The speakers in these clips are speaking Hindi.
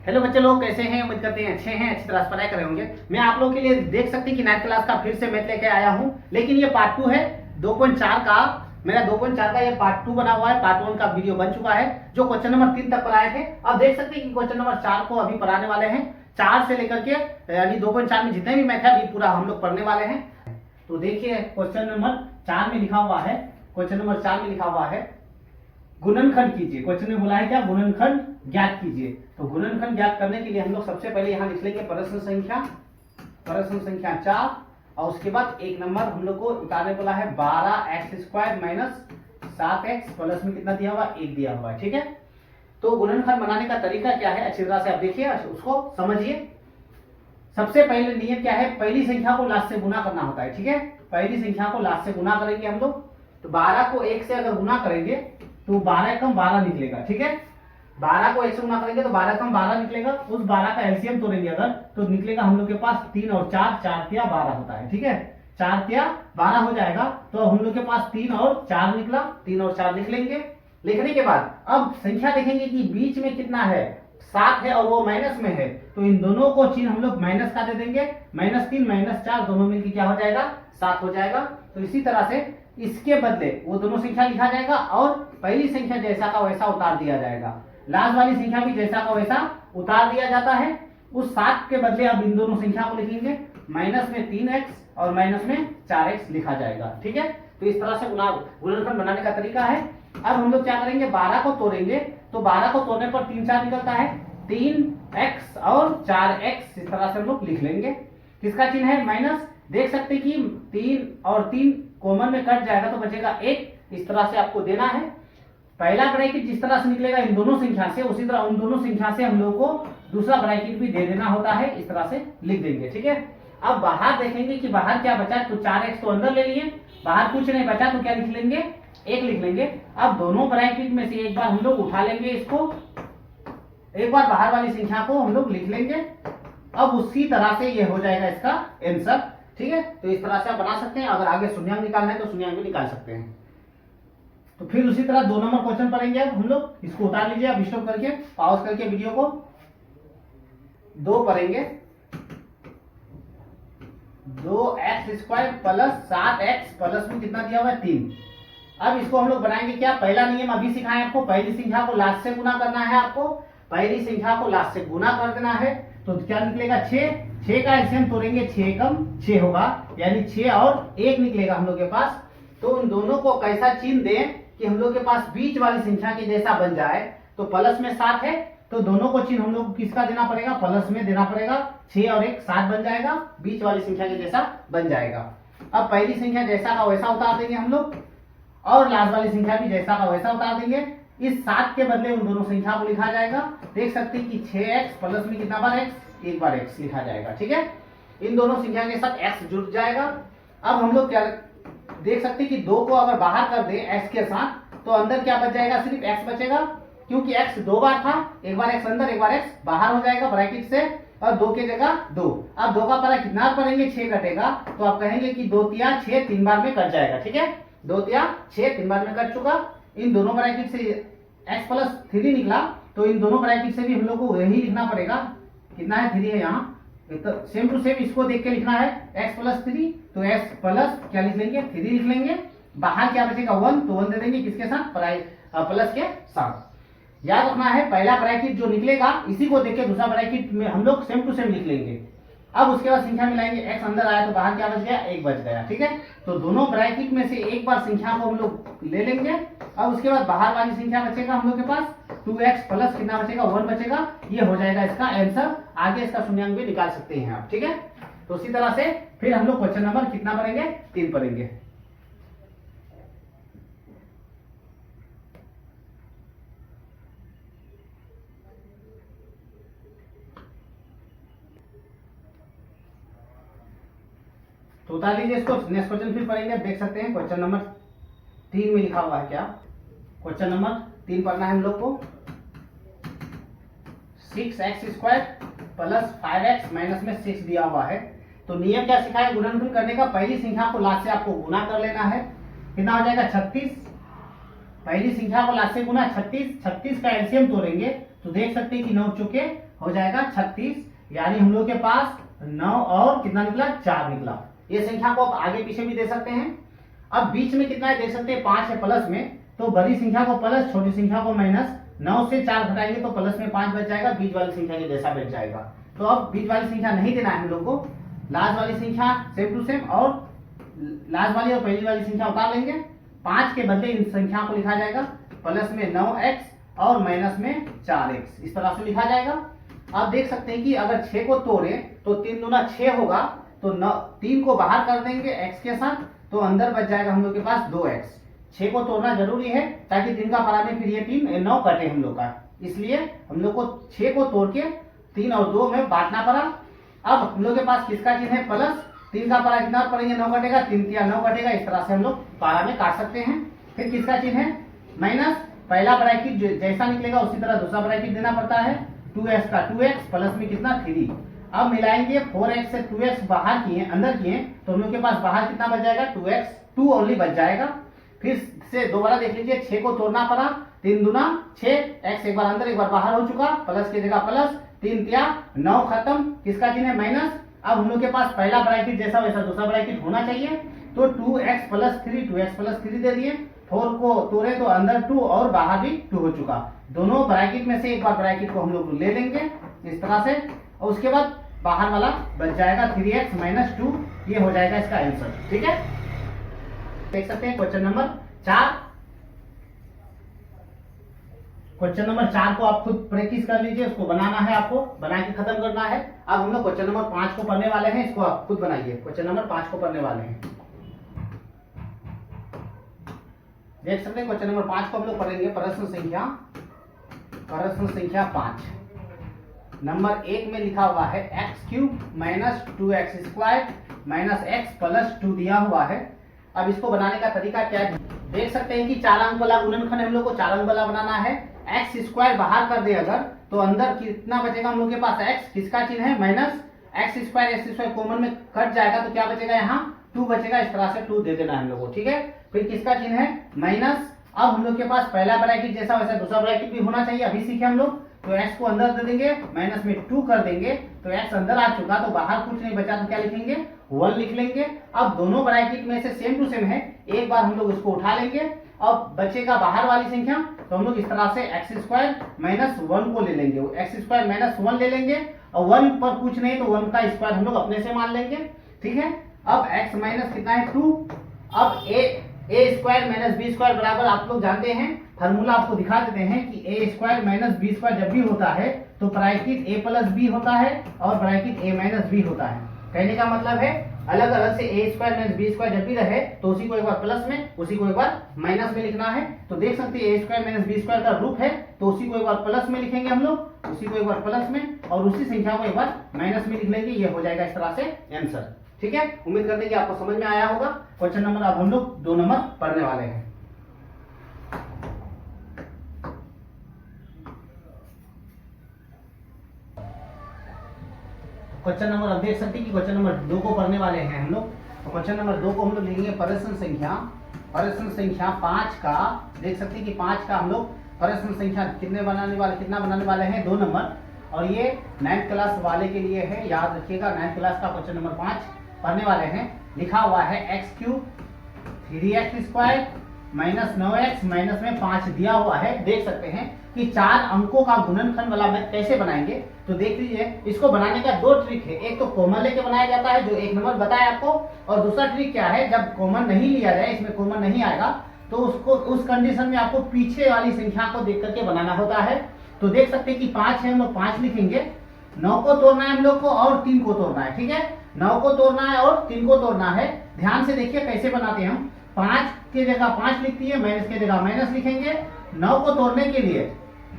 हेलो बच्चे लोग, कैसे हैं? उम्मीद करते हैं अच्छे हैं, अच्छी तरह से पढ़ाई कर रहे होंगे। मैं आप लोगों के लिए देख सकते हैं कि 9th क्लास का फिर से मैथ लेके आया हूं, लेकिन ये पार्ट 2 है 2.4 का। मेरा 2.4 का ये पार्ट 2 बना हुआ है। पार्ट 1 का वीडियो बन चुका है जो क्वेश्चन नंबर 3 तक पढ़ाए थे। अब देख सकते हैं कि क्वेश्चन नंबर 4 को अभी पढ़ाने वाले हैं। 4 से लेकर के यानी 2.4 में जितने भी मैथ है अभी पूरा हम लोग पढ़ने वाले हैं। तो देखिए क्वेश्चन नंबर 4 में लिखा हुआ है, क्वेश्चन नंबर 4 में लिखा हुआ है गुणनखंड कीजिए। क्वेश्चन में बोला है क्या? गुणनखंड ज्ञात कीजिए। तो गुणनखंड ज्ञात करने के लिए हम लोग सबसे पहले यहाँ लिख लेंगे प्रश्न संख्या 4 और उसके बाद एक नंबर हम लोग को उतारने बोला है 12x² माइनस 7x प्लस में कितना दिया हुआ? 1 दिया हुआ है। ठीक है, तो गुणनखंड बनाने का तरीका क्या है अच्छी तरह से आप देखिए, उसको समझिए। सबसे पहले नियम क्या है? पहली संख्या को लास्ट से गुना करना होता है। ठीक है, पहली संख्या को लास्ट से गुना करेंगे हम लोग। तो 12 को 1 से अगर गुना करेंगे तो 12 कम 12 निकलेगा। ठीक है, 12 को 1 से गुना करेंगे तो 12 कम 12 निकलेगा। उस 12 का एलसीएम तोड़ेंगे अगर तो निकलेगा हम लोग के पास 3 और 4, 4 तिया 12 होता है। ठीक है, 4 तिया 12 हो जाएगा। तो हम लोग के पास 3 और 4 निकला, 3 और 4 लिख लेंगे। लिखने के बाद अब संख्या देखेंगे कि बीच में कितना है, 7 है और वो माइनस में है, तो इन दोनों को चिन्ह हम लोग माइनस का दे देंगे। -3 -4 दोनों मिलकर क्या हो जाएगा? 7 हो जाएगा। तो इसी तरह से इसके बदले वो दोनों संख्या लिखा जाएगा और पहली संख्या जैसा का वैसा उतार दिया जाएगा। लास्ट वाली संख्या भी जैसा का वैसा उतार दिया जाता है। उस 7 के बदले अब इन दोनों संख्या को लिखेंगे, माइनस में 3x और माइनस में 4x लिखा जाएगा। ठीक है, तो इस तरह से गुणनखंड बनाने का तरीका है। अब हम लोग क्या करेंगे? 12 को तोड़ेंगे तो 12 को तोड़ने पर 3 4 निकलता है, 3x और 4x इस तरह से हम लोग लिख लेंगे। किसका चिन्ह है? माइनस। देख सकते कि 3 और 3 कॉमन में कट जाएगा तो बचेगा 1। इस तरह से आपको देना है। पहला ब्रैकेट जिस तरह से निकलेगा इन दोनों संख्या से, उसी तरह उन दोनों संख्या से हम लोग को दूसरा ब्रैकेट भी दे देना होता है। इस तरह से लिख देंगे। ठीक है, अब बाहर देखेंगे कि बाहर क्या बचा, तो 4x तो अंदर ले लिए, बाहर कुछ नहीं बचा तो क्या लिख लेंगे? 1 लिख लेंगे। अब दोनों ब्रैकेट में से एक बार हम लोग उठा लेंगे इसको, एक बार बाहर वाली संख्या को हम लोग लिख लेंगे। अब उसी तरह से ये हो जाएगा इसका आंसर। ठीक है, तो इस तरह से आप बना सकते हैं। अगर आगे शून्यांक निकालना है तो शून्यांक भी निकाल सकते हैं। तो फिर उसी तरह 2 नंबर क्वेश्चन पढ़ेंगे। अब हम लोग इसको उतार लीजिए, अब स्टॉप करके पॉज करके वीडियो को 2 पढ़ेंगे। 2x² प्लस 7x प्लस में कितना दिया हुआ है? 3। अब इसको हम लोग बनाएंगे क्या? पहला नियम अभी सिखाएं आपको, पहली संख्या को लास्ट से गुना करना है। आपको पहली संख्या को लास्ट से गुना कर देना है तो क्या निकलेगा? 6 का एलसीएम तोड़ेंगे, 6 कम 6 होगा, यानी 6 और 1 निकलेगा हम लोग के पास। तो उन दोनों को कैसा चिन्ह दें कि हम लोग के पास बीच वाली संख्या के जैसा बन जाए। तो प्लस में 7 है तो दोनों को चिन्ह हम लोग किसका देना पड़ेगा? प्लस में देना पड़ेगा। 6 और 1 7 बन जाएगा, बीच वाली संख्या के जैसा बन जाएगा। अब पहली संख्या जैसा का वैसा उतार देंगे हम लोग और लास्ट वाली संख्या भी जैसा का वैसा उतार देंगे। इस 7 के बदले उन दोनों संख्या को लिखा जाएगा। देख सकते हैं कि 6x प्लस में कितना बार x? एक बार x लिखा जाएगा। ठीक है, इन दोनों संख्या के साथ x जुड़ जाएगा। अब हम लोग क्या देख सकते हैं कि 2 को अगर बाहर कर दें x के साथ तो अंदर क्या बच जाएगा? सिर्फ x बचेगा, क्योंकि x 2 बार था। एक बार x अंदर, एक बार x बाहर हो जाएगा ब्रैकेट से और 2 की जगह 2। अब 2 का परा कितना पढ़ेंगे? 6 कटेगा तो आप कहेंगे कि 2 तिया 6 3 बार में कट जाएगा। ठीक है, 2 तिया 6 3 बार में कट चुका। इन दोनों ब्रैकेट से x प्लस 3 निकला तो इन दोनों ब्रैकेट से भी हम लोग को यही लिखना पड़ेगा। कितना है? 3 है यहाँ, तो सेम टू सेम इसको देख के लिखना है। x प्लस 3 तो x प्लस क्या लिख लेंगे? 3 लिख लेंगे। बाहर क्या बचेगा? 1 तो 1 दे देंगे किसके साथ? प्लस के साथ। याद रखना है पहला ब्रैकेट जो निकलेगा इसी को देख के दूसरा ब्रैकेट में हम लोग सेम टू सेम लिख लेंगे। अब उसके बाद संख्या मिलाएंगे, x अंदर आया तो बाहर क्या बच गया? 1 बच गया। ठीक है, तो दोनों ब्रैकेट में से एक बार संख्या को हम लोग ले लेंगे। अब उसके बाद बाहर वाली संख्या बचेगा हम लोग के पास 2x प्लस कितना बचेगा? 1 बचेगा। ये हो जाएगा इसका आंसर। आगे इसका शून्यांक भी निकाल सकते हैं आप। ठीक है, तो उसी तरह से फिर हम लोग क्वेश्चन नंबर कितना पढ़ेंगे? 3 पढ़ेंगे। तो उतार लीजिए इसको, नेक्स्ट क्वेश्चन फिर पढ़ेंगे। देख सकते हैं क्वेश्चन नंबर 3 में लिखा हुआ है क्या? क्वेश्चन नंबर 3 पढ़ना है हम लोग को। 6x² प्लस 5x माइनस में 6 दिया हुआ है। तो नियम क्या सिखाया गुणनखंड करने का? पहली संख्या को लास्ट से आपको गुना कर लेना है। कितना हो जाएगा? 36। पहली संख्या को लास्ट से गुना 36, 36 का एलसीएम तोड़ेंगे तो देख सकते हैं कि 9 चौके हो जाएगा 36, यानी हम लोग के पास 9 और कितना निकला, 4 निकला। ये संख्या को आप आगे पीछे भी दे सकते हैं। अब बीच में कितना है देख सकते हैं, 5 है प्लस में, तो बड़ी संख्या को प्लस, छोटी संख्या को माइनस। 9 से 4 घटाएंगे तो प्लस में 5 बच जाएगा, बीच वाली संख्या के जैसा बच जाएगा। तो अब बीच वाली संख्या नहीं देना है हम लोग को, लास्ट वाली संख्या सेम टू सेम, और लास्ट वाली और पहली वाली संख्या उतार लेंगे। 5 के बदले इन संख्या को लिखा जाएगा प्लस में 9x और माइनस में 4x, इस तरह से लिखा जाएगा। आप देख सकते हैं कि अगर 6 को तोड़े तो 3 दूना 6 होगा, तो 3 को बाहर कर देंगे x के साथ, तो अंदर बच जाएगा हम लोग के पास 2x। 6 को तोड़ना जरूरी है ताकि 3 का पारा में फिर ये 3 9 कटे हम लोग का, इसलिए हम लोग को 6 को तोड़ के 3 और 2 में बांटना पड़ा। अब हम लोग के पास किसका चिन्ह है, प्लस। 3 का पारा कितना पड़ेंगे, 9 कटेगा, 3 तिया 9 कटेगा, इस तरह से हम लोग पारा में काट सकते हैं। फिर किसका चिन्ह है, माइनस। पहला ब्रैकेट जैसा निकलेगा उसी तरह दूसरा ब्रैकेट देना पड़ता है। 2x का 2x प्लस में कितना 3। अब मिलाएंगे, 4x से 2x बाहर किए, अंदर किए, तो हम लोग के पास बाहर कितना बच जाएगा, 2x, 2 ओनली बच जाएगा। फिर से दोबारा देख लीजिए, 6 को तोड़ना पड़ा, 3 दूना 6, x एक बार अंदर एक बार बाहर हो चुका, प्लस की जगह प्लस, 3 तिया 9 खत्म, किसका चिन्ह है, माइनस। अब हम लोग के पास पहला ब्रैकेट जैसा वैसा दूसरा ब्रैकेट होना चाहिए, तो 2x प्लस 3, 2x प्लस 3 दे दिए। 4 को तोड़े तो अंदर 2 और बाहर भी 2 हो चुका। दोनों ब्रैकेट में से एक बार ब्रैकेट को हम लोग ले लेंगे इस तरह से, और उसके बाद बाहर वाला बच जाएगा 3x माइनस 2, ये हो जाएगा इसका आंसर। ठीक है, देख सकते हैं क्वेश्चन नंबर 4। क्वेश्चन नंबर 4 को आप खुद प्रैक्टिस कर लीजिए, उसको बनाना है, आपको बना के खत्म करना है। अब हम लोग क्वेश्चन नंबर 5 को पढ़ने वाले हैं, इसको आप खुद बनाइए। क्वेश्चन नंबर 5 को पढ़ने वाले हैं, देख सकते हैं क्वेश्चन नंबर 5 को हम लोग पढ़ेंगे। प्रश्न संख्या 5 नंबर 1 में लिखा हुआ है x³ minus 2x² minus x plus 2 दिया हुआ है। अब इसको बनाने का तरीका क्या है, देख सकते हैं कि 4 अंक वाला गुणनखंड हम लोग को 4 अंक वाला बनाना है। x² बाहर कर दे अगर, तो अंदर कितना बचेगा हम लोग के पास, x, किसका चिन्ह है, माइनस। x² कॉमन में कट जाएगा तो क्या बचेगा, यहाँ 2 बचेगा, इस तरह से 2 दे देना है हम लोग को। ठीक है, फिर किसका चिन्ह है, माइनस। अब हम लोग के पास पहला ब्रैकेट जैसा वैसा दूसरा ब्रैकेट भी होना चाहिए, अभी सीखे हम लोग। तो x को अंदर दे देंगे, माइनस में 2 कर देंगे, तो x अंदर आ चुका, तो बाहर कुछ नहीं बचा, तो क्या लिखेंगे, 1 लिख लेंगे। अब दोनों ब्रैकेट में से सेम टू सेम है, एक बार हम लोग उसको उठा लेंगे। अब बचेगा बाहर वाली संख्या, तो हम लोग इस तरह से x² माइनस 1 को ले लेंगे, x² माइनस 1 ले लेंगे, और 1 पर कुछ नहीं तो 1 का स्क्वायर हम लोग अपने से मान लेंगे। ठीक है, अब x माइनस कितना है, 2। अब a² माइनस b² बराबर, आप लोग जानते हैं फार्मूला, आपको दिखा देते हैं कि a² माइनस b² जब भी होता है तो ब्रैकेट a प्लस b होता है और ब्रैकेट a माइनस b होता है। कहने का मतलब है अलग अलग से a² माइनस b² जब भी रहे तो उसी को एक बार प्लस में, उसी को एक बार माइनस में लिखना है। तो देख सकते हैं a² माइनस b² का रूप है, तो उसी को एक बार प्लस में लिखेंगे हम लोग, उसी को एक बार प्लस में, और उसी संख्या को एक बार माइनस में लिख लेंगे, ये हो जाएगा इस तरह से आंसर। ठीक है, उम्मीद करते हैं कि आपको समझ में आया होगा। क्वेश्चन नंबर अब हम लोग 2 नंबर पढ़ने वाले हैं। क्वेश्चन नंबर अब देख सकते हैं कि क्वेश्चन नंबर 2 को पढ़ने वाले हैं हम लोग। क्वेश्चन नंबर 2 को हम लोग लेंगे प्रश्न संख्या 5 का। देख सकते हैं कि 5 का हम लोग प्रश्न संख्या कितना बनाने वाले हैं, 2 नंबर, और ये 9th क्लास वाले के लिए है, याद रखिएगा। 9th क्लास का क्वेश्चन नंबर 5 पढ़ने वाले हैं। लिखा हुआ है x³ 3x² minus 9x minus में 5 दिया हुआ है। देख सकते हैं कि 4 अंकों का गुणनखंड वाला मैथ कैसे बनाएंगे, तो देख लीजिए। इसको बनाने का 2 ट्रिक है, एक तो कॉमन लेके बनाया जाता है जो 1 नंबर बताया आपको, और दूसरा ट्रिक क्या है, जब कॉमन नहीं लिया जाए, इसमें कॉमन नहीं आएगा, तो उसको उस कंडीशन में आपको पीछे वाली संख्या को देख करके बनाना होता है। तो देख सकते हैं कि 5 है, हम लोग 5 लिखेंगे। 9 को तोड़ना है हम लोग को और 3 को तोड़ना है। ठीक है, 9 को तोड़ना है और 3 को तोड़ना है। ध्यान से देखिए कैसे बनाते हैं हम। 5 की जगह 5 लिख दिए, माइनस की जगह माइनस लिखेंगे। 9 को तोड़ने के लिए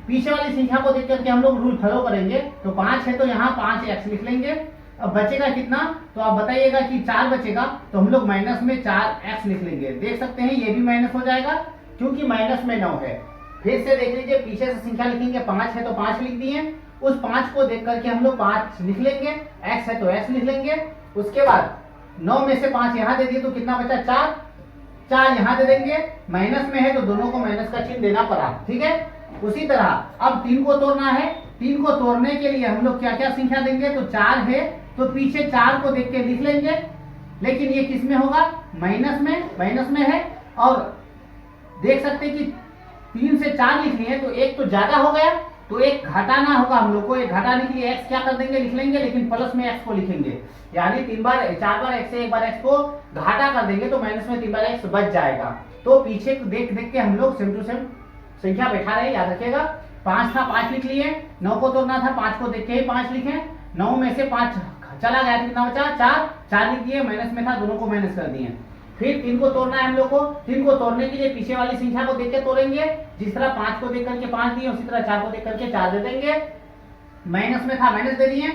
पीछे वाली संख्या को देख करके हम लोग रूल फॉलो करेंगे। तो 5 है तो यहाँ 5x लिख लेंगे। अब बचेगा कितना, तो आप बताइएगा कि 4 बचेगा, तो हम लोग माइनस में 4x लिख लेंगे। देख सकते हैं ये भी माइनस हो जाएगा क्योंकि माइनस में 9 है। फिर से देख लीजिए, पीछे से संख्या लिखेंगे, 5 है तो 5 लिख दिए। उस 5 को देख करके हम लोग 5 लिख लेंगे, x है तो x लिख लेंगे। उसके बाद 9 में से 5 यहाँ दे दिए तो कितना बचा, 4 यहाँ दे देंगे। माइनस में है तो दोनों को माइनस का चिन्ह देना पड़ा। ठीक है, उसी तरह अब 3 को तोड़ना है, 3 को तोड़ने के लिए हम लोग क्या क्या संख्या देंगे, तो 4 है तो पीछे 4 को देख के लिख लेंगे, लेकिन ये किस में होगा, माइनस में है। और देख सकते हैं कि 3 से 4 लिख लिए तो एक तो ज्यादा हो गया, तो एक घटाना होगा हम लोग को। एक घटाने के लिए x क्या कर देंगे, लिख लेंगे, लेकिन प्लस में x को लिखेंगे, यानी 4 बार x से 1 बार x को घाटा कर देंगे तो माइनस में 3 बार x बच जाएगा। तो पीछे देख देख के हम लोग सेम टू सेम संख्या बैठा रहे, याद रखिएगा। 5 था 5 लिख लिए, 9 को तोड़ना था 5 को देख के ही 5 लिखे, 9 में से 5 चला गया, कितना बचा, 4 लिख दिए, माइनस में था, दोनों को माइनस कर दिए। फिर 3 को तोड़ना है हम लोग को, 3 को तोड़ने के लिए पीछे वाली संख्या को देख के तोड़ेंगे, जिस तरह 5 को देख करके 5 दिए उसी तरह 4 को देख करके 4 दे देंगे, माइनस में था माइनस दे दिए।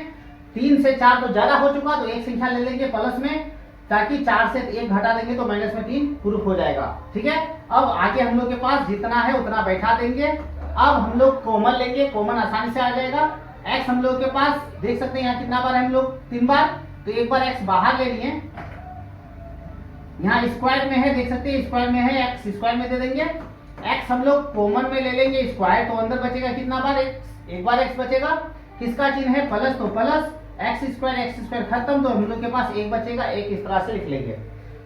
3 से 4 तो ज्यादा हो चुका, तो एक संख्या ले लेंगे प्लस में, ताकि 4 से 1 घटा देंगे तो माइनस में 3 प्रूफ हो जाएगा। ठीक है, अब आगे हम लोग के पास जितना है उतना बैठा देंगे। अब हम लोग कॉमन लेंगे, कॉमन आसानी से आ जाएगा। x हम लोग के पास देख सकते हैं यहाँ कितना बार है, हम लोग 3 बार, तो एक बार x बाहर ले लिए, यहाँ स्क्वायर में है, देख सकते हैं स्क्वायर में है, x स्क्वायर में दे देंगे। x हम लोग कॉमन में ले लेंगे स्क्वायर, तो अंदर बचेगा कितना बार, एक बार x बचेगा, किसका चिन्ह है प्लस, तो प्लस x स्क्वायर खत्म, तो हम लोग के पास एक बचेगा, एक इस तरह से लिख लेंगे।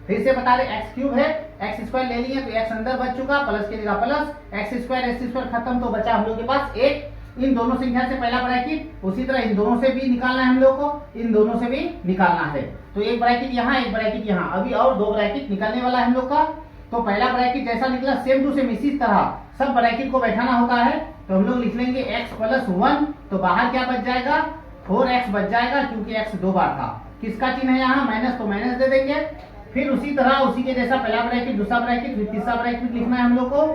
फिर से बता रहे x क्यूब है, x स्क्वायर ले लिए तो x अंदर बच चुका, प्लस की जगह प्लस, x स्क्वायर खत्म, तो बचा हम लोग के पास एक। इन दोनों संख्या से पहला ब्रैकेट, उसी तरह इन दोनों से भी निकालना है हम लोग को, इन दोनों से भी निकालना है। तो एक ब्रैकेट यहाँ, एक ब्रैकेट यहाँ, अभी और 2 ब्रैकेट निकालने वाला है हम लोग का। तो पहला ब्रैकेट जैसा निकला सेम टू सेम इसी तरह सब ब्रैकेट को बैठाना होता है। तो हम लोग लिख लेंगे x + 1, तो बाहर क्या बच जाएगा, 4x बच जाएगा, क्योंकि x 2 बार था। किसका चिन्ह है यहाँ, माइनस, तो माइनस दे देंगे। फिर उसी तरह उसी के जैसा पहला ब्रैकेट, दूसरा ब्रैकेट, फिर तीसरा ब्रैकेट लिखना है हम लोग को,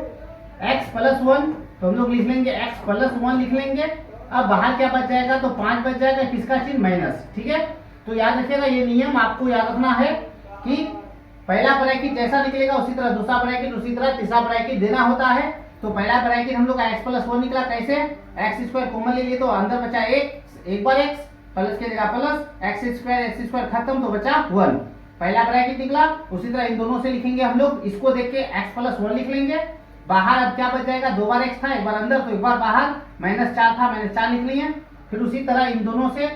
x + 1, तो हम लोग लिख लेंगे x + 1 लिख लेंगे। अब बाहर क्या बच जाएगा, तो 5 बच जाएगा, किसका चिन्ह, माइनस। ठीक है, तो याद रखिएगा, ये नियम आपको याद रखना है कि पहला ब्रैकेट जैसा निकलेगा उसी तरह दूसरा ब्रैकेट, उसी तरह तीसरा ब्रैकेट देना होता है। तो पहला ब्रैकेट हम लोग का x + 1 निकला, कैसे, x स्क्वायर कॉमन ले लिए तो अंदर बचा एक बार x, प्लस की जगह प्लस, x स्क्वायर खत्म, तो बचा 1। पहला ब्रैकेट निकला, उसी तरह इन दोनों से लिखेंगे हम लोग, इसको देख के x + 1 लिख लेंगे। बाहर अब क्या बच जाएगा, 2 बार x था, एक बार अंदर, तो एक बार बाहर, -4 था, -4 लिख लिए। फिर उसी तरह इन दोनों से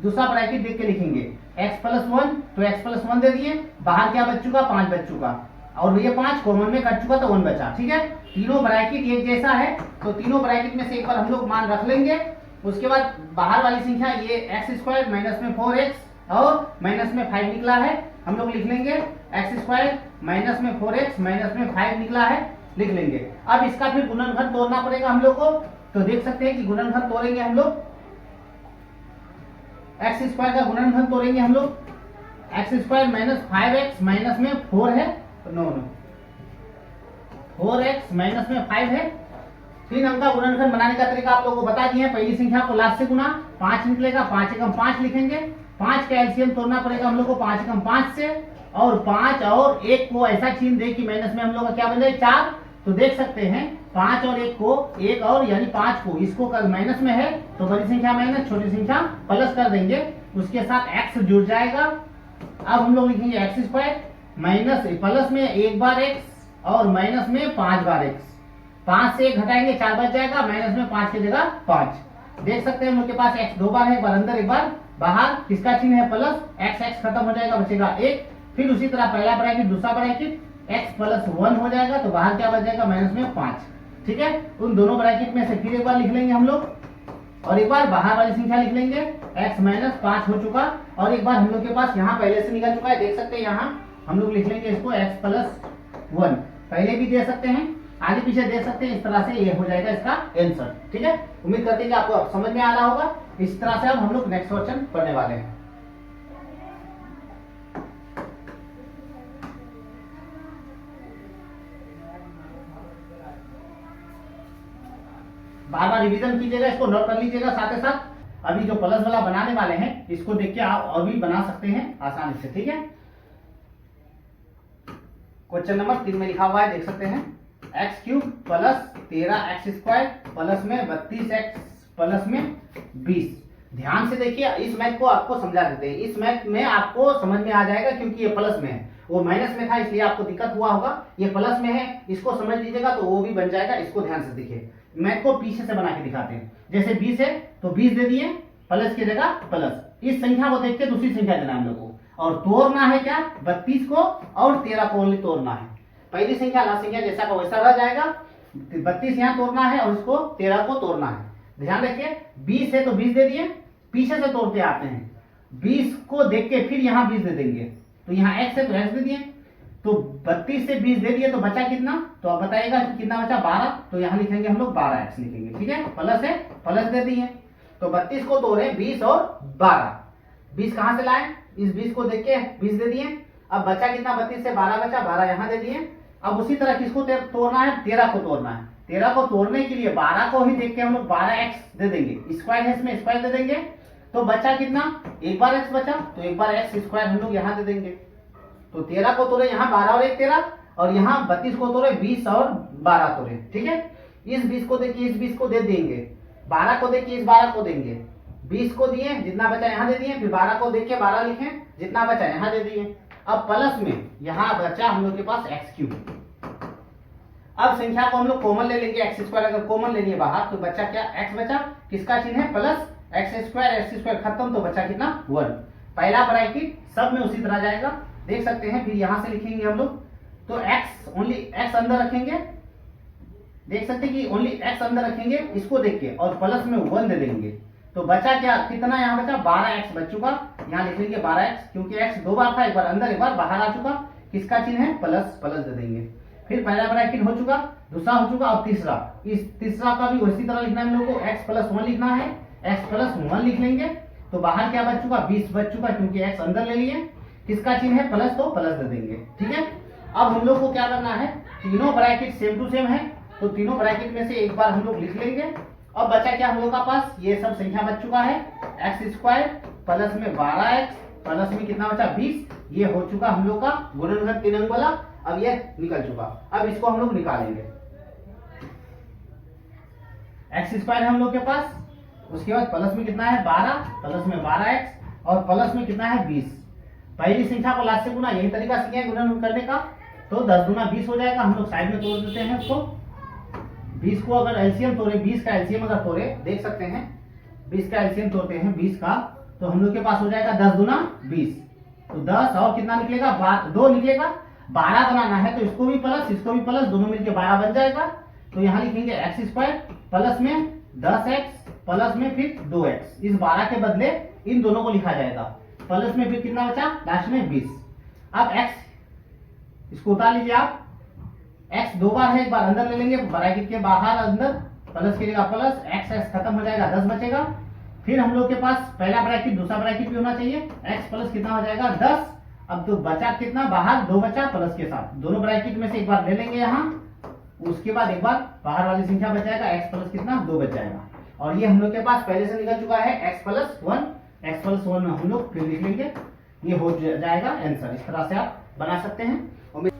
दूसरा ब्रैकेट देख के लिखेंगे, x + 1, तो x + 1 दे दिए, बाहर क्या बच चुका, 5 बच चुका, और ये 5 कॉमन में कट चुका तो 1 बचा। ठीक है, तीनों ब्रैकेट एक जैसा है, तो तीनों ब्रैकेट में से एक बार हम लोग मान रख लेंगे। उसके बाद बाहर वाली संख्या ये x² माइनस में 4x और माइनस में 5 निकला है, हम लोग लिख लेंगे x² माइनस में 4x माइनस में 5 निकला है, लिख लेंगे। अब इसका फिर गुणनखंड तोड़ना पड़ेगा हम लोग को, तो देख सकते हैं कि गुणनखंड तोड़ेंगे हम लोग, x² का गुणनखंड तोड़ेंगे हम लोग, x² माइनस 5x माइनस में 4 है, नो 4x माइनस में 5 है। 3 अंक का गुणनखंड बनाने का तरीका आप लोगों को बता दिए हैं। पहली संख्या को लास्ट से गुना, 5 निकलेगा, 5 एकम 5 लिखेंगे। 5 का एलसीएम तोड़ना पड़ेगा हम लोग को 5 एकम 5 से, और 5 और 1 को ऐसा चिन्ह दे कि माइनस में हम लोग का क्या बन जाए, 4। तो देख सकते हैं 5 और 1 को, 1 और यानी 5 को, इसको कल माइनस में है तो बड़ी संख्या माइनस, छोटी संख्या प्लस कर देंगे, उसके साथ x जुड़ जाएगा। अब हम लोग लिखेंगे x² माइनस प्लस में 1 बार x और माइनस में 5 बार x, 5 से 1 घटाएंगे 4 बच जाएगा, माइनस में 5 की जगह 5। देख सकते हैं हम लोग के पास x 2 बार है, एक बार अंदर एक बार बाहर, किसका चिन्ह है प्लस, x खत्म हो जाएगा, बचेगा 1। फिर उसी तरह पहला ब्रैकेट दूसरा ब्रैकेट, x + 1 हो जाएगा, तो बाहर क्या बच जाएगा, माइनस में 5। ठीक है, उन दोनों ब्रैकेट में से फिर एक बार लिख लेंगे हम लोग, और एक बार बाहर वाली संख्या लिख लेंगे, x - 5 हो चुका, और एक बार हम लोग के पास यहाँ पहले से निकल चुका है, देख सकते हैं यहाँ हम लोग लिख लेंगे इसको x + 1, पहले भी दे सकते हैं, आगे पीछे दे सकते हैं, इस तरह से ये हो जाएगा इसका आंसर। ठीक है, उम्मीद करते हैं कि आपको अब समझ में आ रहा होगा। इस तरह से अब हम लोग नेक्स्ट क्वेश्चन पढ़ने वाले हैं। बार बार रिवीजन कीजिएगा, इसको नोट कर लीजिएगा साथ ही साथ। अभी जो प्लस वाला बनाने वाले हैं इसको देख के आप और भी बना सकते हैं आसानी से। ठीक है, क्वेश्चन नंबर 3 में लिखा हुआ है, देख सकते हैं, x³ प्लस 13x² प्लस में 32x प्लस में 20। ध्यान से देखिए, इस मैथ को आपको समझा देते हैं, इस मैथ में आपको समझ में आ जाएगा, क्योंकि ये प्लस में है, वो माइनस में था इसलिए आपको दिक्कत हुआ होगा, ये प्लस में है, इसको समझ लीजिएगा तो वो भी बन जाएगा। इसको ध्यान से देखिए, मैथ को पीछे से बना के दिखाते हैं। जैसे 20 है तो 20 दे दिए, प्लस की जगह प्लस। इस संख्या को देख के दूसरी संख्या देना हम लोग को, और तोड़ना है क्या, 32 को और 13 को ओनली तोड़ना है। पहली संख्या लास्ट संख्या जैसा का वैसा रह जाएगा। 32 यहाँ तोड़ना है और इसको 13 को तोड़ना है। ध्यान रखिए 20 है तो 20 दे दिए, पीछे से तोड़ते आते हैं। 20 को देख के फिर यहाँ 20 दे देंगे, तो यहाँ x है तो x दे दिए। तो 32 से 20 दे दिए तो बचा कितना, तो आप बताइएगा कितना बचा, 12। तो यहाँ लिखेंगे हम लोग 12x लिखेंगे, ठीक है। प्लस है, प्लस दे दिए। तो 32 को तोड़े 20 और 12। 20 कहां से लाए, इस 20 को देख के 20 दे दिए। अब बचा कितना, 32 से 12 बचा, 12 यहाँ दे दिए। अब उसी तरह किसको तोड़ना है, 13 को तोड़ना है। 13 को तोड़ने के लिए 12 को ही देख के हम लोग 12x दे देंगे, स्क्वायर है इसमें स्क्वायर दे देंगे। तो बचा कितना, एक बार x बचा, तो एक बार x स्क्वायर हम लोग यहाँ दे देंगे। तो 13 को तोड़े यहाँ 12 और 1 13, और यहाँ 32 को तोड़े 20 और 12 तोड़े, ठीक है। इस 20 को देख के इस 20 को दे देंगे, 12 को देख के इस 12 को देंगे। 20 को दिए, जितना बचा यहाँ दे दिए, फिर 12 को देख के 12 लिखे, जितना बचा यहाँ दे दिए। अब प्लस में यहाँ बचा हम लोग के पास x3। अब संख्या को हम लोग कॉमन ले लेंगे, x स्क्वायर अगर कॉमन ले लिए बाहर तो बचा क्या, x बचा, किसका चिन्ह है प्लस, x स्क्वायर खत्म, तो बचा कितना 1। पहला ब्रैकेट सब में उसी तरह जाएगा, देख सकते हैं। फिर यहां से लिखेंगे हम लोग, तो x ओनली x अंदर रखेंगे, देख सकते हैं कि ओनली x अंदर रखेंगे इसको देख के, और प्लस में 1 दे देंगे। तो बचा क्या, कितना यहाँ बचा, 12x बच चुका। यहाँ लिख लेंगे 12x, क्योंकि x 2 बार था, एक बार अंदर एक बार बाहर आ चुका। किसका चिन्ह है प्लस, प्लस दे देंगे। फिर पहला ब्रैकेट हो चुका, दूसरा हो चुका, और तीसरा, इस तीसरा का भी उसी तरह लिखना है हम लोग को, x + 1 लिखना है, x + 1 लिख लेंगे। तो बाहर क्या बच चुका, 20 बच चुका, क्योंकि x अंदर ले लिए। किसका चिन्ह है प्लस, तो प्लस दे देंगे, ठीक है। अब हम लोग को क्या करना है, तीनों ब्रैकेट सेम टू सेम है, तो तीनों ब्रैकेट में से एक बार हम लोग लिख लेंगे। अब बचा क्या हम लोग का पास, ये सब संख्या बच चुका है, x² प्लस में 12x प्लस में कितना बचा 20। ये हो चुका हम लोग का गुणनखंड 3 अंक वाला। अब ये निकल चुका, अब इसको हम लोग निकालेंगे। x² है हम लोग के पास, उसके बाद प्लस में कितना है 12, प्लस में 12x, और प्लस में कितना है 20। पहली संख्या को लास्ट से गुना, यही तरीका सीखे गुणन करने का। तो 10 गुना 20 हो जाएगा, हम लोग साइड में तोड़ देते हैं उसको। 20 को अगर एलसीएम तोड़े, 20 का एलसीएम अगर तोड़े, देख सकते हैं 20 का एलसीएम तोड़ते हैं 20 का, तो हम लोग के पास हो जाएगा 10 गुना 20। तो 10 और कितना निकलेगा, 2 निकलेगा। 12 बनाना है तो इसको भी प्लस इसको भी प्लस, दोनों मिलके 12 बन जाएगा। तो यहाँ लिखेंगे x² प्लस में 10x प्लस में फिर 2x। इस 12 के बदले इन दोनों को लिखा जाएगा, प्लस में फिर कितना बचा लास्ट में 20। अब x इसको उतार लीजिए आप, x 2 बार है, एक बार अंदर ले लेंगे, ब्रैकेट के बाहर अंदर प्लस की जगह प्लस, x खत्म हो जाएगा, 10 बचेगा। फिर हम लोग के पास पहला ब्रैकेट दूसरा ब्रैकेट भी होना चाहिए, x प्लस कितना हो जाएगा 10। अब तो बचा कितना, बाहर 2 बचा प्लस के साथ, दोनों ब्रैकेट में से एक बार ले लेंगे यहाँ, उसके बाद एक बार बाहर वाली संख्या बच जाएगा, x प्लस कितना 2 बच जाएगा। और ये हम लोग के पास पहले से निकल चुका है x + 1। x + 1 हम लोग फिर लिख लेंगे, ये हो जाएगा आंसर। इस तरह से आप बना सकते हैं।